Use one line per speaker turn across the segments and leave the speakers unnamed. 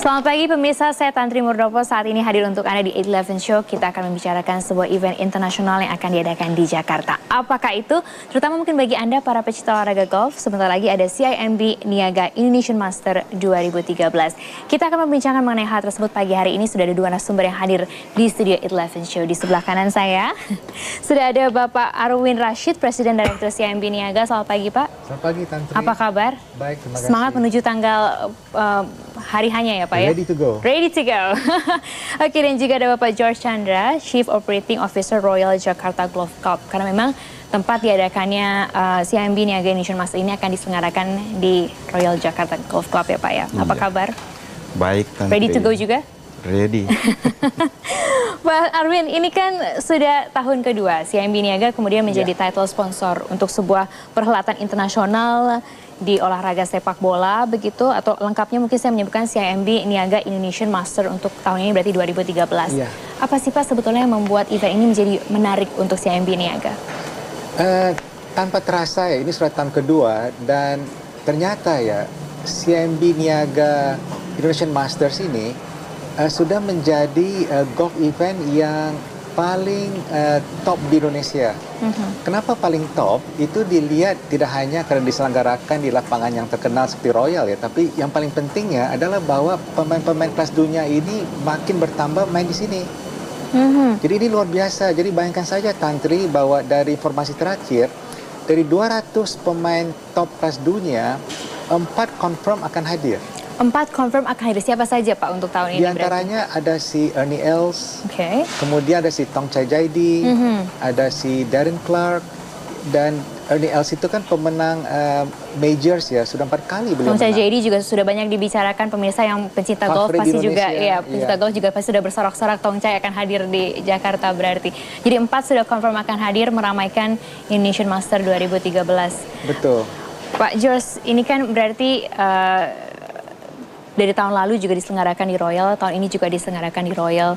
Selamat pagi pemirsa, saya Tantri Murdopo saat ini hadir untuk Anda di 811 Show. Kita akan membicarakan sebuah event internasional yang akan diadakan di Jakarta. Apakah itu? Terutama mungkin bagi Anda para pecinta olahraga golf, sebentar lagi ada CIMB Niaga Indonesian Master 2013. Kita akan membincangkan mengenai hal tersebut pagi hari ini. Sudah ada dua narasumber yang hadir di studio 811 Show. Di sebelah kanan saya sudah ada Bapak Arwin Rashid, Presiden Direktur CIMB Niaga. Selamat pagi Pak.
Selamat pagi Tantri.
Apa kabar?
Baik, terima kasih.
Semangat menuju tanggal hari hanya ya Pak ya?
Ready to go.
Ready to go. Oke, dan juga ada Bapak George Chandra, Chief Operating Officer Royal Jakarta Golf Club. Karena memang tempat diadakannya CIMB Niaga Indonesian Master ini akan diselenggarakan di Royal Jakarta Golf Club ya Pak ya. Apa kabar?
Baik, Tantri.
Ready to go juga?
Ready.
Pak Arwin, ini kan sudah tahun kedua CIMB Niaga kemudian menjadi title sponsor untuk sebuah perhelatan internasional di olahraga sepak bola begitu, atau lengkapnya mungkin saya menyebutkan CIMB Niaga Indonesian Master untuk tahun ini berarti 2013.
Iya.
Apa sih Pak sebetulnya yang membuat event ini menjadi menarik untuk CIMB Niaga?
Tanpa terasa ya, ini sudah tahun kedua dan ternyata ya CIMB Niaga Indonesian Masters ini sudah menjadi golf event yang paling top di Indonesia. Kenapa paling top? Itu dilihat tidak hanya karena diselenggarakan di lapangan yang terkenal seperti Royal ya, tapi yang paling pentingnya adalah bahwa pemain-pemain kelas dunia ini makin bertambah main di sini. Jadi ini luar biasa. Jadi bayangkan saja Tantri bahwa dari informasi terakhir, dari 200 pemain top kelas dunia, 4 confirm akan hadir.
4 confirm akan hadir. Siapa saja Pak untuk tahun ini?
Di antaranya ada si Ernie Els,
Oke.
kemudian ada si Tong Chai Jaidi, ada si Darren Clark, dan Ernie Els itu kan pemenang majors ya, sudah 4 kali beliau
Tong Chai
menang.
Jaidi juga sudah banyak dibicarakan pemirsa yang pencinta golf
Favorit di
pasti juga
Indonesia,
ya, pencinta golf juga pasti sudah bersorak-sorak Tong Chai akan hadir di Jakarta berarti. Jadi 4 sudah confirm akan hadir meramaikan Indonesian Master 2013.
Betul.
Pak George, ini kan berarti dari tahun lalu juga diselenggarakan di Royal, tahun ini juga diselenggarakan di Royal.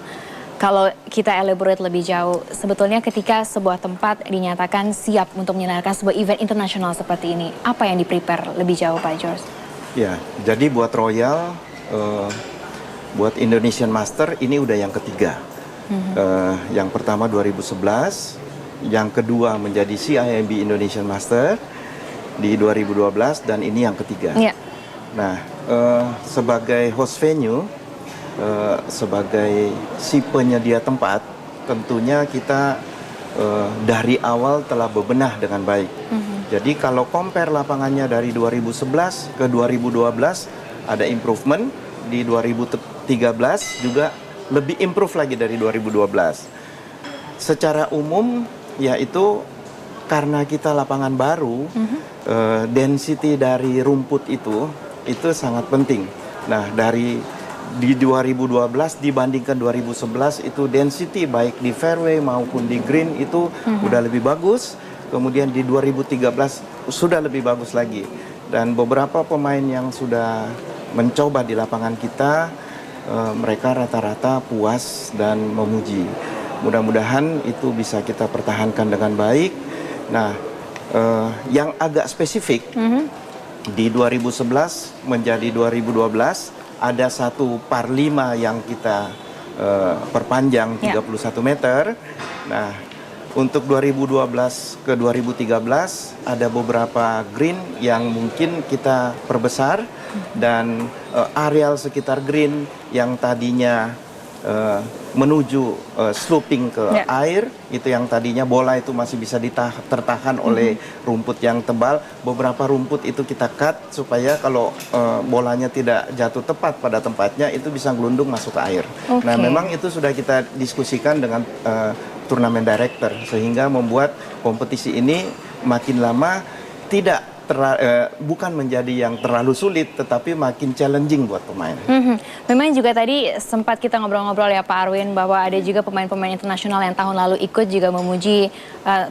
Kalau kita elaborate lebih jauh, sebetulnya ketika sebuah tempat dinyatakan siap untuk menyelenggarakan sebuah event internasional seperti ini, apa yang di-prepare lebih jauh Pak George?
Ya, jadi buat Royal, buat Indonesian Master ini udah yang ketiga. Yang pertama 2011, yang kedua menjadi CIMB Indonesian Master di 2012, dan ini yang ketiga.
Ya.
Nah, sebagai host venue, sebagai si penyedia tempat, tentunya kita dari awal telah bebenah dengan baik. Jadi kalau compare lapangannya dari 2011 ke 2012 ada improvement, di 2013 juga lebih improve lagi dari 2012. Secara umum yaitu karena kita lapangan baru, density dari rumput itu sangat penting. Nah, di 2012 dibandingkan 2011 itu density baik di fairway maupun di green itu udah lebih bagus. Kemudian di 2013 sudah lebih bagus lagi. Dan beberapa pemain yang sudah mencoba di lapangan kita, mereka rata-rata puas dan memuji. Mudah-mudahan itu bisa kita pertahankan dengan baik. Nah, yang agak spesifik, di 2011 menjadi 2012 ada satu par 5 yang kita perpanjang 31 meter. Nah, untuk 2012 ke 2013 ada beberapa green yang mungkin kita perbesar, dan areal sekitar green yang tadinya menuju sloping ke air, itu yang tadinya bola itu masih bisa tertahan oleh rumput yang tebal. Beberapa rumput itu kita cut supaya kalau bolanya tidak jatuh tepat pada tempatnya itu bisa gelundung masuk ke air. Nah, memang itu sudah kita diskusikan dengan turnamen director sehingga membuat kompetisi ini makin lama tidak bukan menjadi yang terlalu sulit, tetapi makin challenging buat pemain.
Memang juga tadi sempat kita ngobrol-ngobrol ya Pak Arwin, bahwa ada juga pemain-pemain internasional yang tahun lalu ikut juga memuji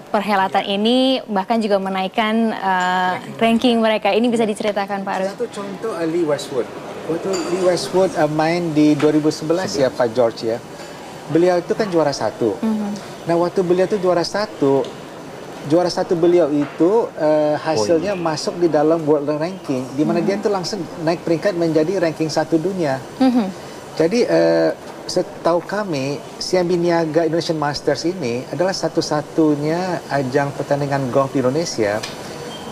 perhelatan ini, bahkan juga menaikkan ranking mereka. Ini bisa diceritakan Pak Arwin?
Satu contoh Lee Westwood. Waktu Lee Westwood main di 2011 ya Pak George ya. Beliau itu kan juara 1. Nah, waktu beliau itu juara 1, juara satu beliau itu hasilnya masuk di dalam world ranking, di mana dia itu langsung naik peringkat menjadi ranking 1 dunia. Jadi setahu kami, CIMB Niaga Indonesian Masters ini adalah satu-satunya ajang pertandingan golf di Indonesia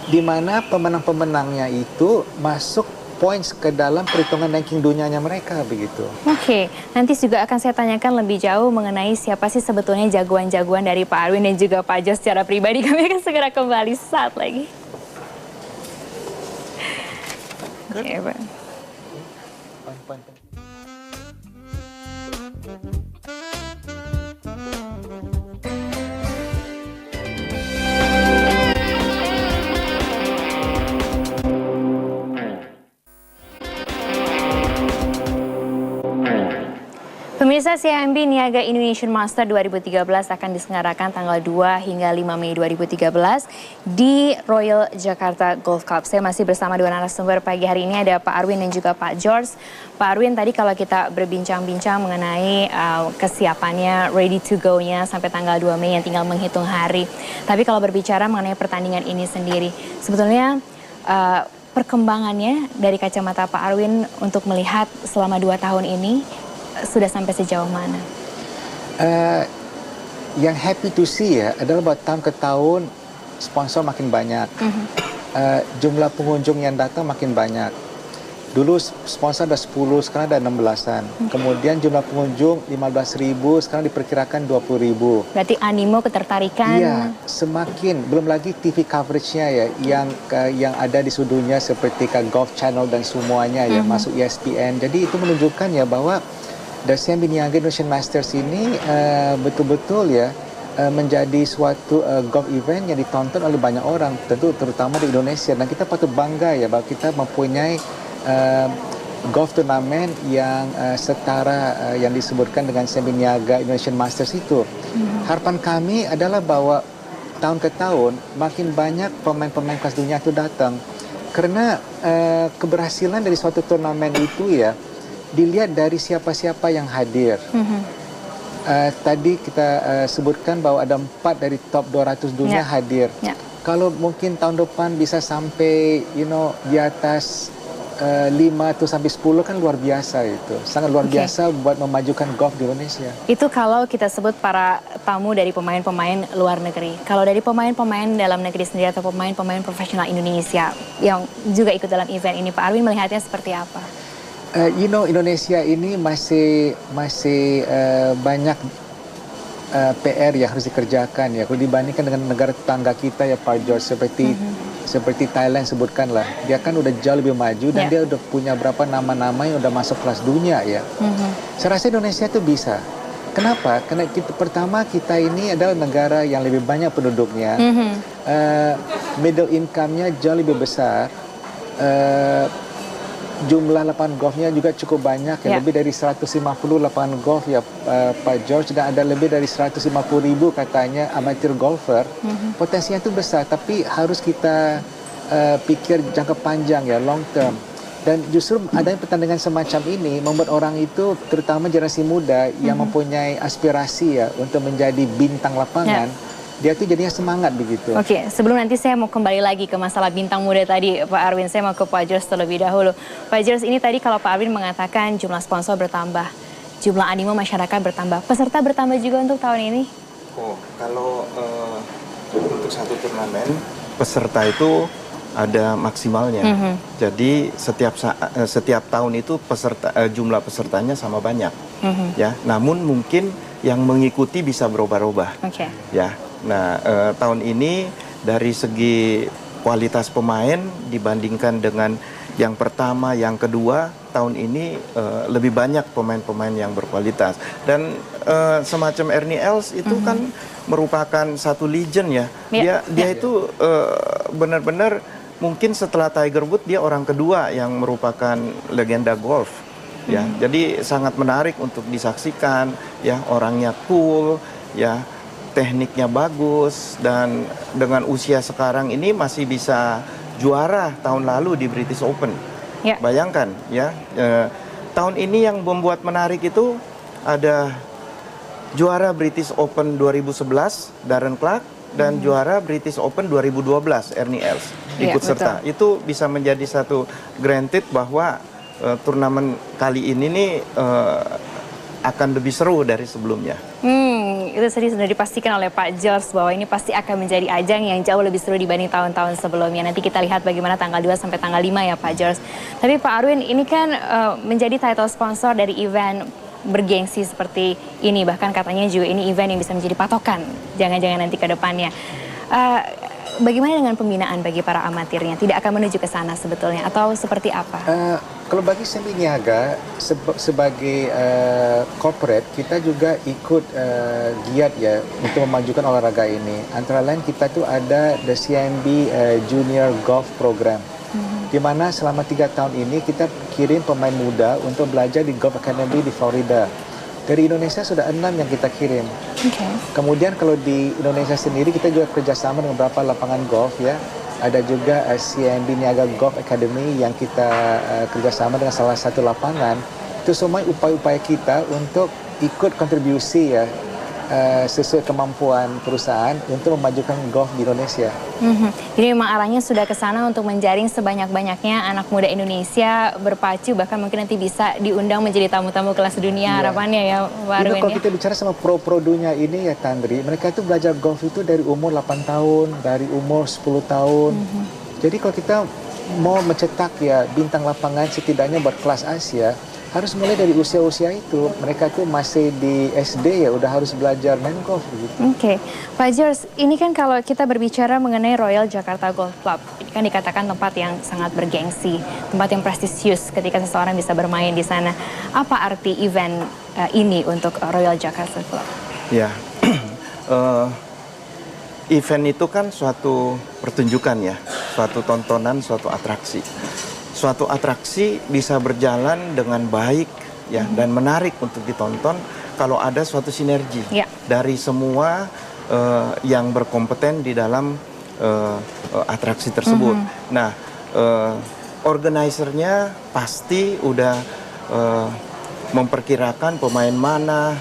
di mana pemenang-pemenangnya itu masuk points ke dalam perhitungan ranking dunianya mereka begitu.
Oke, nanti juga akan saya tanyakan lebih jauh mengenai siapa sih sebetulnya jagoan-jagoan dari Pak Arwin dan juga Pak Jos secara pribadi. Kami akan segera kembali saat lagi. Oke, Pak. Pemirsa, CIMB Niaga Indonesian Master 2013 akan diselenggarakan tanggal 2 hingga 5 Mei 2013 di Royal Jakarta Golf Club. Saya masih bersama dua narasumber pagi hari ini, ada Pak Arwin dan juga Pak George. Pak Arwin, tadi kalau kita berbincang-bincang mengenai kesiapannya, ready to go-nya sampai tanggal 2 Mei yang tinggal menghitung hari. Tapi kalau berbicara mengenai pertandingan ini sendiri, sebetulnya perkembangannya dari kacamata Pak Arwin untuk melihat selama 2 tahun ini sudah sampai sejauh mana?
Yang happy to see ya adalah bahwa tahun ke tahun sponsor makin banyak, jumlah pengunjung yang datang makin banyak. Dulu sponsor ada 10, sekarang ada 16-an. Kemudian jumlah pengunjung 15.000, sekarang diperkirakan 20.000.
Berarti animo, ketertarikan.
Iya, semakin. Belum lagi TV coverage-nya ya, yang ada di seluruh dunia seperti Golf Channel dan semuanya ya, masuk ESPN. Jadi itu menunjukkan ya bahwa CIMB Niaga Indonesian Masters ini betul-betul ya menjadi suatu golf event yang ditonton oleh banyak orang, tentu terutama di Indonesia. Dan kita patut bangga ya bahwa kita mempunyai golf turnamen yang setara yang disebutkan dengan CIMB Niaga Indonesian Masters itu. Harapan kami adalah bahwa tahun ke tahun makin banyak pemain-pemain kelas dunia itu datang. Karena keberhasilan dari suatu turnamen itu ya dilihat dari siapa-siapa yang hadir. Tadi kita sebutkan bahwa ada 4 dari top 200 dunia hadir. Kalau mungkin tahun depan bisa sampai di atas 5 atau sampai 10 kan luar biasa itu. Sangat luar biasa buat memajukan golf di Indonesia.
Itu kalau kita sebut para tamu dari pemain-pemain luar negeri. Kalau dari pemain-pemain dalam negeri sendiri atau pemain-pemain profesional Indonesia yang juga ikut dalam event ini, Pak Arwin melihatnya seperti apa?
Indonesia ini masih banyak PR yang harus dikerjakan ya. Kalau dibandingkan dengan negara tetangga kita ya Pak George, seperti Thailand sebutkanlah, dia kan udah jauh lebih maju dan dia udah punya berapa nama-nama yang udah masuk kelas dunia ya. Saya rasa Indonesia itu bisa. Kenapa? Karena pertama kita ini adalah negara yang lebih banyak penduduknya, middle income-nya jauh lebih besar. Jumlah lapangan golfnya juga cukup banyak ya, lebih dari 150 lapangan golf ya Pak George, dan ada lebih dari 150.000 katanya amatir golfer. Potensinya itu besar, tapi harus kita pikir jangka panjang ya, long term. Dan justru adanya pertandingan semacam ini membuat orang itu, terutama generasi muda yang mempunyai aspirasi ya untuk menjadi bintang lapangan, dia tuh jadinya semangat begitu.
Oke, sebelum nanti saya mau kembali lagi ke masalah bintang muda tadi, Pak Arwin, saya mau ke Pak George terlebih dahulu. Pak George, ini tadi kalau Pak Arwin mengatakan jumlah sponsor bertambah, jumlah animo masyarakat bertambah, peserta bertambah juga untuk tahun ini?
Kalau untuk satu turnamen, peserta itu ada maksimalnya. Jadi setiap tahun itu jumlah pesertanya sama banyak. Ya, namun mungkin yang mengikuti bisa berubah-ubah. Ya. Nah, tahun ini dari segi kualitas pemain dibandingkan dengan yang pertama, yang kedua, tahun ini lebih banyak pemain-pemain yang berkualitas. Dan semacam Ernie Els itu kan merupakan satu legend ya. Dia itu benar-benar mungkin setelah Tiger Woods dia orang kedua yang merupakan legenda golf. Ya, jadi sangat menarik untuk disaksikan. Ya, orangnya cool, ya. Tekniknya bagus, dan dengan usia sekarang ini masih bisa juara tahun lalu di British Open. Bayangkan ya, tahun ini yang membuat menarik itu ada juara British Open 2011 Darren Clarke, dan juara British Open 2012 Ernie Els
Iya,
ikut serta.
betul.
Itu bisa menjadi satu granted bahwa turnamen kali ini nih akan lebih seru dari sebelumnya.
Itu tadi sudah dipastikan oleh Pak George bahwa ini pasti akan menjadi ajang yang jauh lebih seru dibanding tahun-tahun sebelumnya. Nanti kita lihat bagaimana tanggal 2 sampai tanggal 5 ya Pak George. Tapi Pak Arwin, ini kan menjadi title sponsor dari event bergengsi seperti ini. Bahkan katanya juga ini event yang bisa menjadi patokan jangan-jangan nanti ke depannya. Bagaimana dengan pembinaan bagi para amatirnya? Tidak akan menuju ke sana sebetulnya atau seperti apa?
Kalau bagi CIMB Niaga sebagai corporate, kita juga ikut giat ya untuk memajukan olahraga ini. Antara lain kita tuh ada the CIMB Junior Golf Program, di mana selama 3 tahun ini kita kirim pemain muda untuk belajar di Golf Academy di Florida. Dari Indonesia sudah 6 yang kita kirim.
Okay.
Kemudian kalau di Indonesia sendiri kita juga kerjasama dengan beberapa lapangan golf ya. Ada juga CIMB Niaga Golf Academy yang kita kerjasama dengan salah satu lapangan. Itu semua upaya-upaya kita untuk ikut kontribusi ya sesuai kemampuan perusahaan untuk memajukan golf di Indonesia.
Jadi memang arahnya sudah ke sana untuk menjaring sebanyak-banyaknya anak muda Indonesia berpacu, bahkan mungkin nanti bisa diundang menjadi tamu-tamu kelas dunia harapannya ya Pak Arwin.
Kalau kita bicara sama pro dunia ini ya Tandri, mereka itu belajar golf itu dari umur 8 tahun, dari umur 10 tahun. Jadi kalau kita mau mencetak ya bintang lapangan setidaknya buat kelas Asia, harus mulai dari usia-usia itu. Mereka tuh masih di SD ya udah harus belajar main golf gitu.
Oke, Pak George, ini kan kalau kita berbicara mengenai Royal Jakarta Golf Club, ini kan dikatakan tempat yang sangat bergengsi, tempat yang prestisius ketika seseorang bisa bermain di sana. Apa arti event ini untuk Royal Jakarta Club?
Ya, event itu kan suatu pertunjukan ya, suatu tontonan, suatu atraksi. Suatu atraksi bisa berjalan dengan baik ya dan menarik untuk ditonton kalau ada suatu sinergi dari semua yang berkompeten di dalam atraksi tersebut. Nah, organizernya pasti udah memperkirakan pemain mana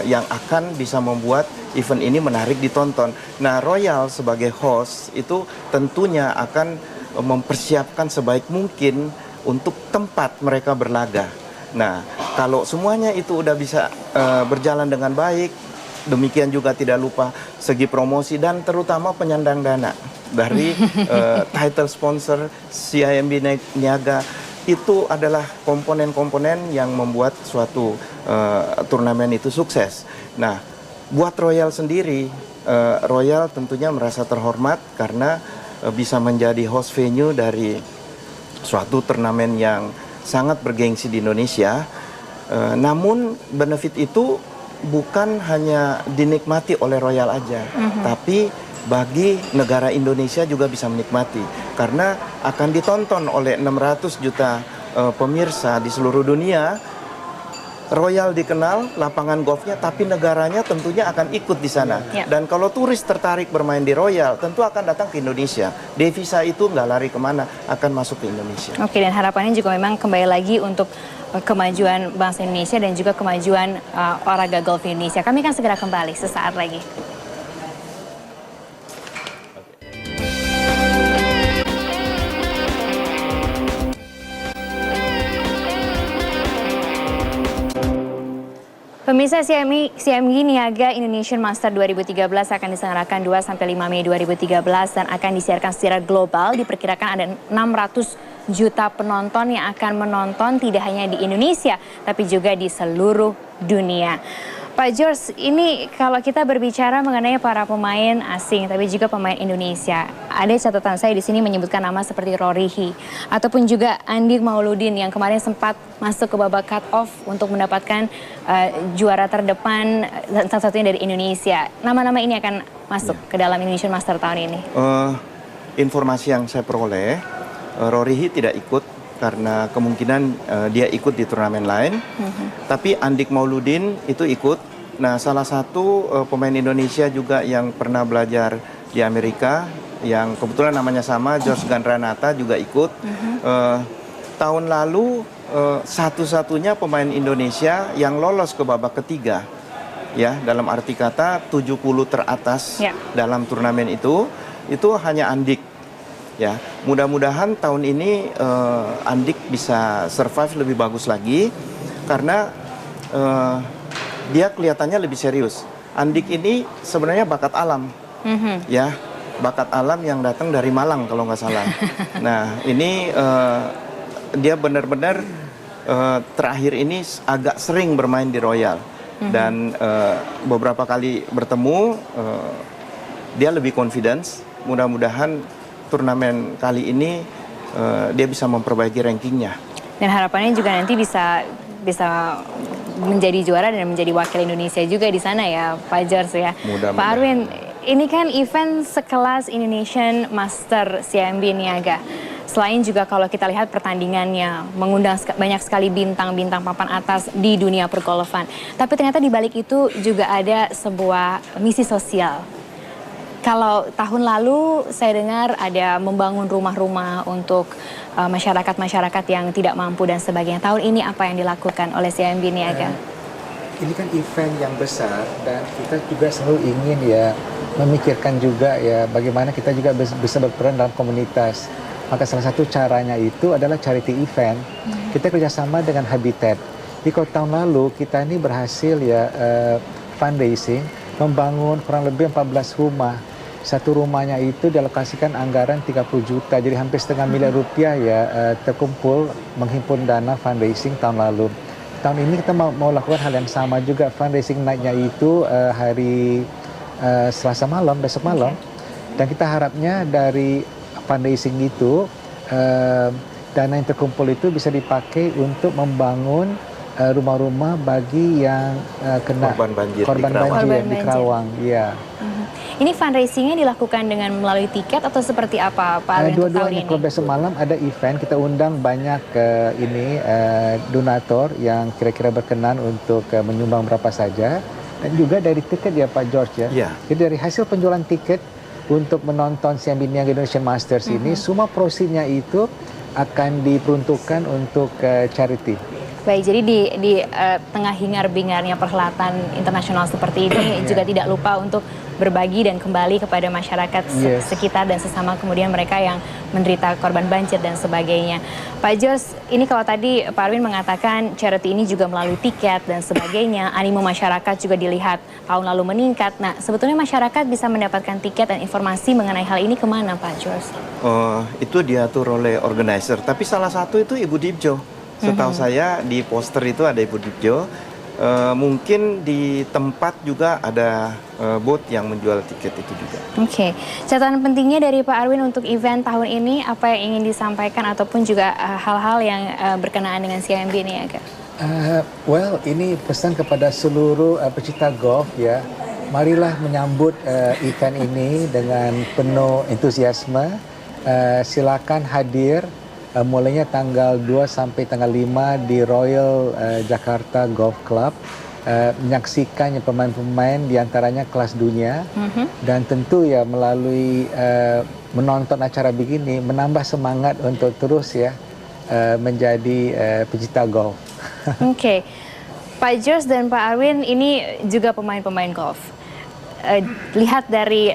yang akan bisa membuat event ini menarik ditonton. Nah, Royal sebagai host itu tentunya akan mempersiapkan sebaik mungkin untuk tempat mereka berlaga. Nah, kalau semuanya itu udah bisa berjalan dengan baik, demikian juga tidak lupa segi promosi dan terutama penyandang dana dari title sponsor CIMB Niaga, itu adalah komponen-komponen yang membuat suatu turnamen itu sukses. Nah, buat Royal sendiri, Royal tentunya merasa terhormat karena bisa menjadi host venue dari suatu turnamen yang sangat bergengsi di Indonesia. Namun benefit itu bukan hanya dinikmati oleh Royal aja, tapi bagi negara Indonesia juga bisa menikmati karena akan ditonton oleh 600 juta pemirsa di seluruh dunia. Royal dikenal lapangan golfnya, tapi negaranya tentunya akan ikut di sana. Dan kalau turis tertarik bermain di Royal, tentu akan datang ke Indonesia. Devisa itu nggak lari kemana, akan masuk ke Indonesia.
Oke, dan harapannya juga memang kembali lagi untuk kemajuan bangsa Indonesia dan juga kemajuan olahraga golf Indonesia. Kami akan segera kembali sesaat lagi. Pemirsa, CIMB Niaga Indonesian Master 2013 akan diselenggarakan 2-5 Mei 2013 dan akan disiarkan secara global. Diperkirakan ada 600 juta penonton yang akan menonton tidak hanya di Indonesia, tapi juga di seluruh dunia. Pak George, ini kalau kita berbicara mengenai para pemain asing, tapi juga pemain Indonesia, ada catatan saya di sini menyebutkan nama seperti Rorihi, ataupun juga Andik Mauludin yang kemarin sempat masuk ke babak cut-off untuk mendapatkan juara terdepan, salah satunya dari Indonesia. Nama-nama ini akan masuk ke dalam Indonesian Master tahun ini?
Informasi yang saya peroleh, Rorihi tidak ikut karena kemungkinan dia ikut di turnamen lain. Tapi Andik Mauludin itu ikut. Nah, salah satu pemain Indonesia juga yang pernah belajar di Amerika, yang kebetulan namanya sama, George Gandranata juga ikut. Tahun lalu satu-satunya pemain Indonesia yang lolos ke babak ketiga ya, dalam arti kata 70 teratas
Ya.
dalam turnamen itu hanya Andik. Ya, mudah-mudahan tahun ini Andik bisa survive lebih bagus lagi karena dia kelihatannya lebih serius. Andik ini sebenarnya bakat alam, ya, bakat alam yang datang dari Malang kalau nggak salah. Nah, ini dia benar-benar terakhir ini agak sering bermain di Royal dan beberapa kali bertemu dia lebih confidence. Mudah-mudahan turnamen kali ini dia bisa memperbaiki rankingnya.
Dan harapannya juga nanti bisa menjadi juara dan menjadi wakil Indonesia juga di sana ya, Pak George ya.
Mudah-mudahan.
Pak Arwin, ini kan event sekelas Indonesian Master CIMB Niaga. Selain juga kalau kita lihat pertandingannya mengundang banyak sekali bintang-bintang papan atas di dunia pergolfan. Tapi ternyata di balik itu juga ada sebuah misi sosial. Kalau tahun lalu saya dengar ada membangun rumah-rumah untuk masyarakat-masyarakat yang tidak mampu dan sebagainya. Tahun ini apa yang dilakukan oleh CIMB Niaga?
Ini kan event yang besar dan kita juga selalu ingin ya memikirkan juga ya bagaimana kita juga bisa berperan dalam komunitas. Maka salah satu caranya itu adalah charity event. Kita kerjasama dengan Habitat. Di tahun lalu kita ini berhasil ya fundraising membangun kurang lebih 14 rumah. Satu rumahnya itu dialokasikan anggaran 30 juta, jadi hampir setengah miliar rupiah ya terkumpul menghimpun dana fundraising tahun lalu. Tahun ini kita mau lakukan hal yang sama juga, fundraising naiknya itu hari Selasa malam, besok malam. Dan kita harapnya dari fundraising itu dana yang terkumpul itu bisa dipakai untuk membangun rumah-rumah bagi yang kena
korban banjir
di Kerawang. Ya.
Ini fundraisingnya dilakukan dengan melalui tiket atau seperti apa Pak Arwin untuk tahun
Dua-duanya.
ini?
Kalau besok malam ada event, kita undang banyak donatur yang kira-kira berkenan untuk menyumbang berapa saja. Dan juga dari tiket ya Pak George ya.
Yeah.
Jadi dari hasil penjualan tiket untuk menonton CIMB Niaga Indonesian Masters ini, semua proceeds-nya itu akan diperuntukkan untuk charity.
Baik, jadi di tengah hingar-bingarnya perhelatan internasional seperti ini juga tidak lupa untuk berbagi dan kembali kepada masyarakat sekitar dan sesama kemudian mereka yang menderita korban banjir dan sebagainya. Pak Jos, ini kalau tadi Pak Arwin mengatakan charity ini juga melalui tiket dan sebagainya, animo masyarakat juga dilihat tahun lalu meningkat. Nah, sebetulnya masyarakat bisa mendapatkan tiket dan informasi mengenai hal ini kemana Pak Jos?
Itu diatur oleh organizer, tapi salah satu itu Ibu Dibjo. Setahu saya di poster itu ada Ibu Dibjo. Mungkin di tempat juga ada booth yang menjual tiket itu juga.
Oke, catatan pentingnya dari Pak Arwin untuk event tahun ini apa yang ingin disampaikan ataupun juga hal-hal yang berkenaan dengan CIMB Niaga?
Ini pesan kepada seluruh pecinta golf ya. Marilah menyambut event ini dengan penuh entusiasme. Silakan hadir. Mulainya tanggal 2 sampai tanggal 5 di Royal Jakarta Golf Club, menyaksikan pemain-pemain diantaranya kelas dunia, dan tentu ya melalui menonton acara begini menambah semangat untuk terus ya menjadi pecinta golf.
Oke, Pak George dan Pak Arwin ini juga pemain-pemain golf. Lihat dari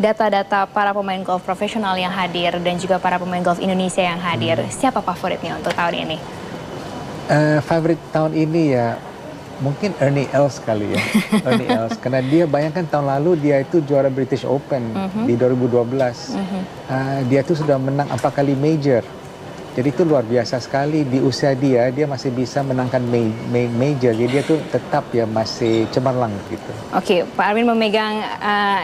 data-data para pemain golf profesional yang hadir dan juga para pemain golf Indonesia yang hadir, siapa favoritnya untuk tahun ini?
Favorit tahun ini ya mungkin Ernie Els kali ya. Ernie Els, karena dia bayangkan tahun lalu dia itu juara British Open di 2012. Dia tuh sudah menang 4 kali major. Jadi itu luar biasa sekali, di usia dia masih bisa menangkan major. Jadi dia tuh tetap ya masih cemerlang gitu.
Oke, Pak Arwin memegang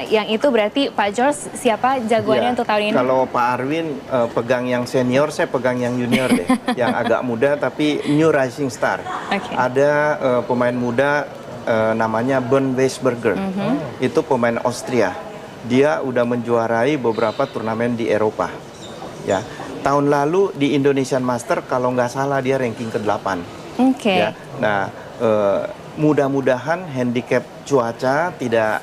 yang itu, berarti Pak George siapa jagoannya untuk tahun ini?
Kalau Pak Arwin pegang yang senior, saya pegang yang junior deh. Yang agak muda tapi new rising star. Ada pemain muda namanya Bernd Weisberger. Itu pemain Austria. Dia udah menjuarai beberapa turnamen di Eropa. Ya. Tahun lalu di Indonesian Master kalau nggak salah dia ranking ke-8. Ya. Nah, mudah-mudahan handicap cuaca tidak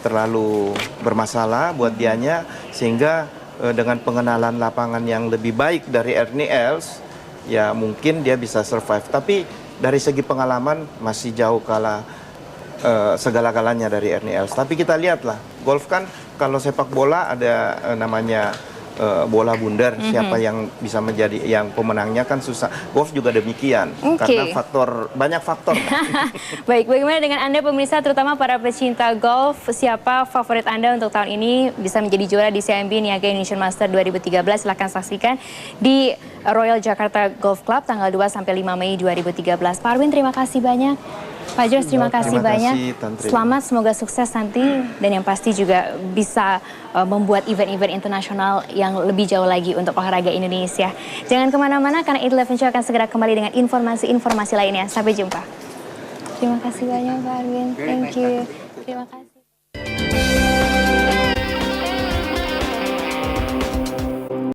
terlalu bermasalah buat dianya, sehingga dengan pengenalan lapangan yang lebih baik dari Ernie Els, ya mungkin dia bisa survive. Tapi dari segi pengalaman masih jauh kalah segala-galanya dari Ernie Els. Tapi kita lihatlah, golf kan kalau sepak bola ada namanya bola bundar, siapa yang bisa menjadi yang pemenangnya kan susah. Golf juga demikian, karena banyak faktor.
Baik, bagaimana dengan Anda pemirsa, terutama para pecinta golf, siapa favorit Anda untuk tahun ini bisa menjadi juara di CIMB Niaga Indonesian Master 2013? Silahkan saksikan di Royal Jakarta Golf Club tanggal 2 sampai 5 Mei 2013. Pak Arwin, terima kasih banyak. Pak Jos, terima kasih banyak. Selamat, semoga sukses nanti, dan yang pasti juga bisa membuat event-event internasional yang lebih jauh lagi untuk olahraga Indonesia. Jangan kemana-mana karena 811 Show akan segera kembali dengan informasi-informasi lainnya. Sampai jumpa. Terima kasih banyak Pak Arwin. Thank you. Terima kasih.